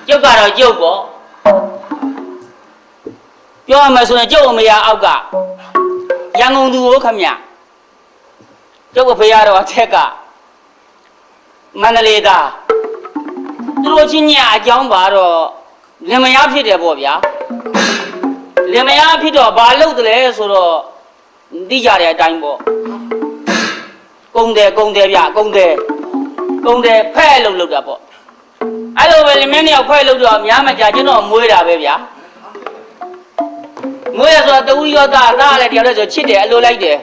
ကျုပ်ကတော့ကျုပ်ပေါ့ပြောရမယ်ဆိုရင်ကျုပ်အမေအောက်ကရန်ကုန်သူကိုခမကျုပ်အဖေကတော့အထက်ကမန္တလေးသားသူတို့ချင်းညအကြောင်းပါတော့လင်မယားဖြစ်တယ်ပေါ့ဗျာလင်မယားဖြစ်တော့ဘာလုပ်တယ်လဲဆိုတော့သိကြတဲ့အတိုင်းပေါ့ကုန်းတယ်ဗျကုန်းတယ်ဖဲ့လုပ်တာပေါ့အဲ့လိုပဲလင်မင်းတယောက်ဖဲ့လုပ်တော့များမကြကျွန်တော်မွေးတာပဲဗျာမွေးရဆိုတော့တူရောသားလည်းတယောက်တည်းဆိုချစ်တယ်အလိုလိုက်တယ်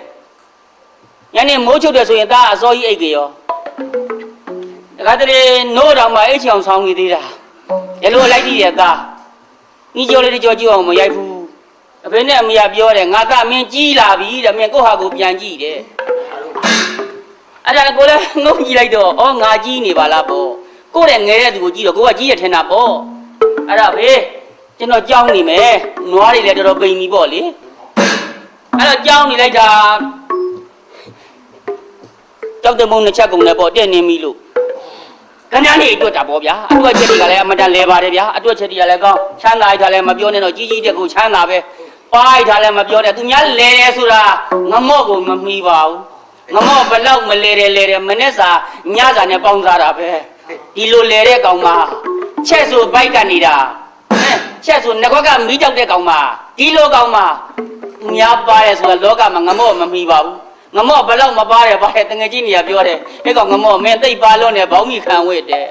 ညနေမိုးချုပ်တယ်ဆိုရင်သားအစောကြီးအိတ်ကြရောတခါတည်းနိုးတော်မှာအိတ်ချောင်ဆောင်နေသေးတာရလို့လိုက်ကြည့်ရသားညီကျော်လေးတကြောကြည့်အောင်မရိုက်ဘူးအဖေနဲ့အမေကပြောတယ်ငါသားမင်းကြီးလာပြီတဲ့မင်းကိုဟာကိုပြန်ကြည့်တယ်အဲ့ဒါကိုလည်းငုံကြည့်လိုက်တော့ဩငါကြီးနေပါလားပေါ့ကိုယ့်ရဲ့ငယ်တဲ့သူကိုကြည့်တော့ကိုကကြီးရထင်တာပေါ့အဲ့ဒါပဲကျွန်တော်ကြောင်းနေမယ်နွားတွေလည်းတော်တော်ပိန်ပြီပေါ့လေအဲ့တော့ကြောင်းနေလိုက်တာကြောက်တဲ့မုံနှစ်ချက်ကုန်တယ်ပေါ့တဲ့နေပြီလို့ခဏလေးအတွက်တာပေါ့ဗျာအတွက်ချက်တွေကလည်းအမတန်လဲပါတယ်ဗျာအတွက်ချက်တွေကလည်းကောင်းချမ်းသာရတာလည်းမပြောနဲ့တော့ကြီးကြီးတဲ့ကိုချမ်းသာပဲပါရတာလည်းမပြောနဲ့သူများလဲတယ်ဆိုတာငမော့ကိုမမီပါဘူးငမော့ဘလောက်မလဲတယ်မနဲ့စာညစာနဲ့ပေါင်းစားတာပဲဒီလိုလဲတဲ့ကောင်မချက်ဆိုဘိုက်ကနေနေတာချက်ဆိုငကွက်ကမီးကြောက်တဲ့ကောင်မဒီလိုကောင်မများပါတယ်ဆိုတာလောကမှာငမော့မမီပါဘူးငမော့ဘလောက်မပါတယ်တငယ်ချင်းတွေကပြောတယ်အဲ့ကောင်ငမော့မင်းသိပ်ပါလို့နဲ့ဘောင်းကြီးခံဝစ်တယ်